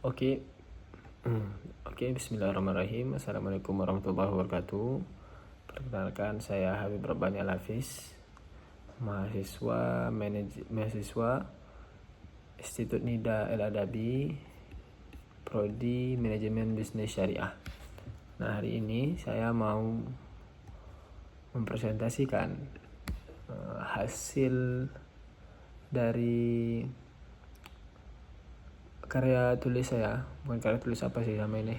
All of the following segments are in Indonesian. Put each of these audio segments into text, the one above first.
Oke, Bismillahirrahmanirrahim. Assalamualaikum warahmatullahi wabarakatuh. Perkenalkan, saya Habib Rabbani Al-Hafiz, mahasiswa Institut Nida Al-Adabi, Prodi Manajemen Bisnis Syariah. Nah, hari ini saya mau mempresentasikan hasil dari karya tulis saya. Bukan karya tulis apa sih sama ini,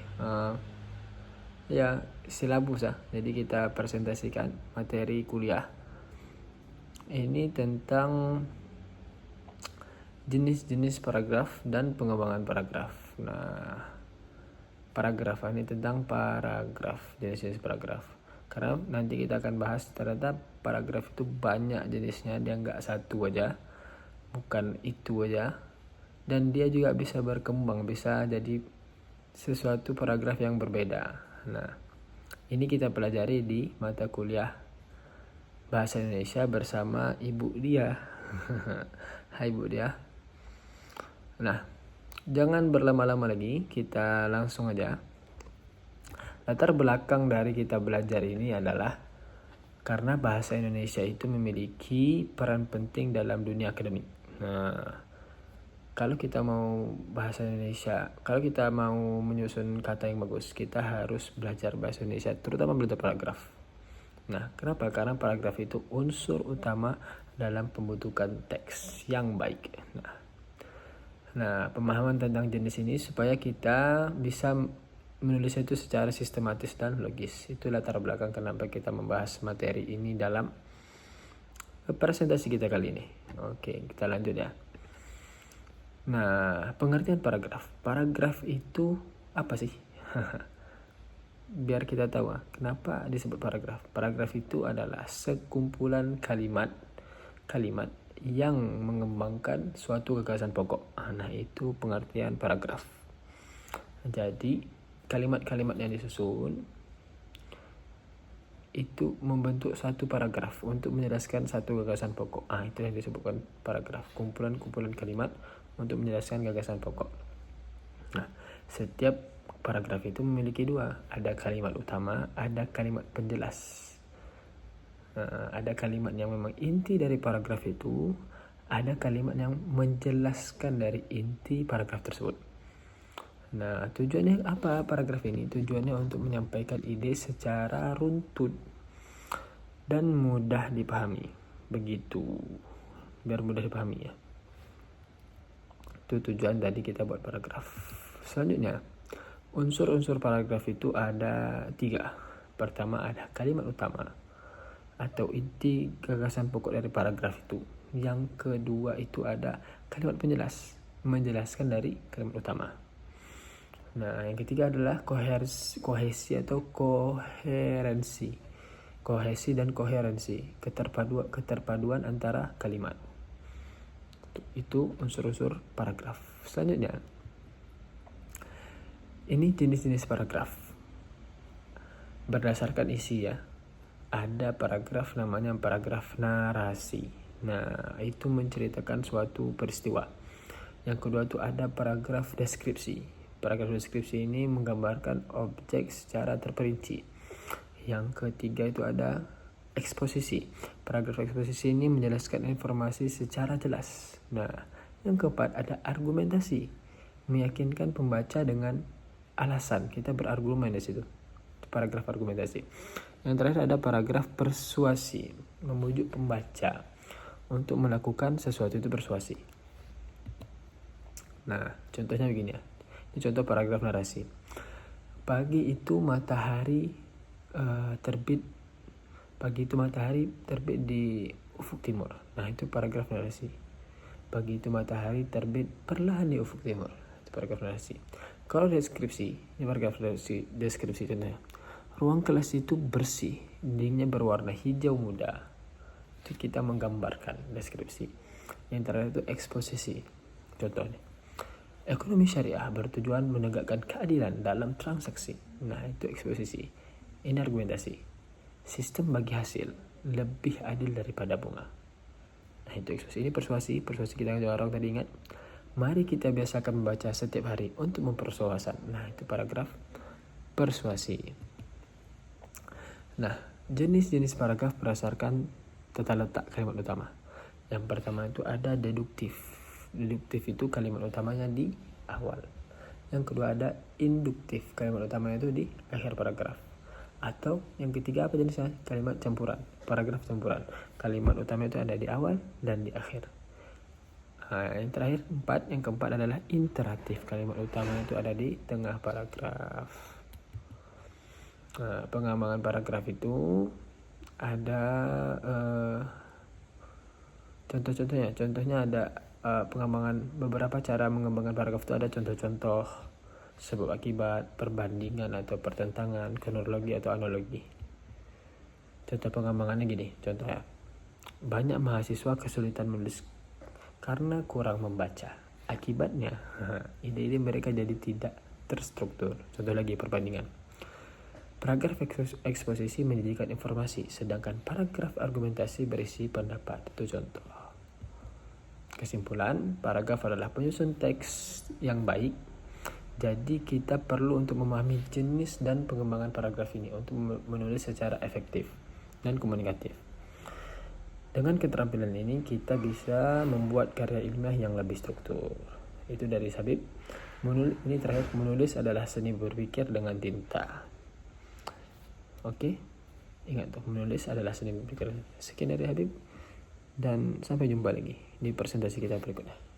silabus ya. Jadi kita presentasikan materi kuliah ini tentang jenis-jenis paragraf dan pengembangan paragraf. Nah, paragraf ini tentang paragraf, jenis-jenis paragraf. Karena nanti kita akan bahas ternyata paragraf itu banyak jenisnya, dia nggak satu aja, bukan itu aja. Dan dia juga bisa berkembang, bisa jadi sesuatu paragraf yang berbeda. Nah, ini kita pelajari di mata kuliah Bahasa Indonesia bersama Ibu Dia. Hai Ibu Dia. Nah, jangan berlama-lama lagi, kita langsung aja. Latar belakang dari kita belajar ini adalah karena bahasa Indonesia itu memiliki peran penting dalam dunia akademik. Nah, kalau kita mau bahasa Indonesia, kalau kita mau menyusun kata yang bagus, kita harus belajar bahasa Indonesia, terutama belajar paragraf. Nah, kenapa? Karena paragraf itu unsur utama dalam pembentukan teks yang baik. Nah, pemahaman tentang jenis ini supaya kita bisa menulis itu secara sistematis dan logis. Itu latar belakang kenapa kita membahas materi ini dalam presentasi kita kali ini. Oke, kita lanjut ya. Nah, pengertian paragraf. Paragraf itu apa sih? Biar kita tahu kenapa disebut paragraf. Paragraf itu adalah sekumpulan kalimat yang mengembangkan suatu gagasan pokok. Nah, itu pengertian paragraf. Jadi, kalimat-kalimat yang disusun itu membentuk satu paragraf untuk menjelaskan satu gagasan pokok. Itu yang disebutkan paragraf. Kumpulan-kumpulan kalimat untuk menjelaskan gagasan pokok. Nah, setiap paragraf itu memiliki dua. Ada kalimat utama, ada kalimat penjelas. Ada kalimat yang memang inti dari paragraf itu, ada kalimat yang menjelaskan dari inti paragraf tersebut. Nah, tujuannya apa paragraf ini? Tujuannya untuk menyampaikan ide secara runtut dan mudah dipahami. Begitu, biar mudah dipahami ya. Itu tujuan tadi kita buat paragraf. Selanjutnya, unsur-unsur paragraf itu ada 3. Pertama ada kalimat utama atau inti gagasan pokok dari paragraf itu. Yang kedua itu ada kalimat penjelas, menjelaskan dari kalimat utama. Nah, yang ketiga adalah kohesi atau koherensi. Kohesi dan koherensi, keterpaduan antara kalimat. Itu unsur-unsur paragraf. Selanjutnya, ini jenis-jenis paragraf berdasarkan isi ya. Ada paragraf namanya paragraf narasi. Nah, itu menceritakan suatu peristiwa. Yang kedua itu ada paragraf deskripsi. Paragraf deskripsi ini menggambarkan objek secara terperinci. Yang ketiga itu ada eksposisi. Paragraf eksposisi ini menjelaskan informasi secara jelas. Nah, yang keempat ada argumentasi, meyakinkan pembaca dengan alasan. Kita berargumen di situ. Paragraf argumentasi. Yang terakhir ada paragraf persuasi, membujuk pembaca untuk melakukan sesuatu itu persuasi. Nah, contohnya begini ya. Ini contoh paragraf narasi. Pagi itu matahari terbit di ufuk timur. Nah, itu paragraf narasi. Pagi itu matahari terbit perlahan di ufuk timur. Itu paragraf narasi. Kalau deskripsi, ini paragraf deskripsi contohnya. Ruang kelas itu bersih, dindingnya berwarna hijau muda. Itu kita menggambarkan deskripsi. Yang terakhir itu eksposisi. Contohnya, ekonomi syariah bertujuan menegakkan keadilan dalam transaksi. Nah, itu eksposisi. Ini argumentasi. Sistem bagi hasil lebih adil daripada bunga. Nah, itu eksposisi. Ini persuasi kita yang orang tadi ingat. Mari kita biasakan membaca setiap hari untuk memperluas wawasan. Nah, itu paragraf persuasi. Nah, jenis-jenis paragraf berdasarkan tata letak kalimat utama. Yang pertama itu ada deduktif. Deduktif itu kalimat utamanya di awal. Yang kedua ada induktif, kalimat utamanya itu di akhir paragraf. Atau yang ketiga apa jenisnya? Kalimat campuran, paragraf campuran. Kalimat utama itu ada di awal dan di akhir. Nah, yang terakhir yang keempat adalah interaktif. Kalimat utama itu ada di tengah paragraf. Nah, pengembangan paragraf itu ada contoh-contohnya. Contohnya ada pengembangan, beberapa cara mengembangkan paragraf itu ada contoh-contoh, sebab akibat, perbandingan atau pertentangan, kronologi atau analogi. Contoh pengembangannya gini, contohnya banyak mahasiswa kesulitan menulis karena kurang membaca. Akibatnya, ide-ide mereka jadi tidak terstruktur. Contoh lagi perbandingan. Paragraf eksposisi menjadikan informasi, sedangkan paragraf argumentasi berisi pendapat. Itu contoh. Kesimpulan, paragraf adalah penyusun teks yang baik. Jadi kita perlu untuk memahami jenis dan pengembangan paragraf ini untuk menulis secara efektif dan komunikatif. Dengan keterampilan ini kita bisa membuat karya ilmiah yang lebih struktur. Itu dari Habib. Ini terakhir, menulis adalah seni berpikir dengan tinta. Oke, ingat tuh, menulis adalah seni berpikir. Sekian dari Habib dan sampai jumpa lagi di presentasi kita berikutnya.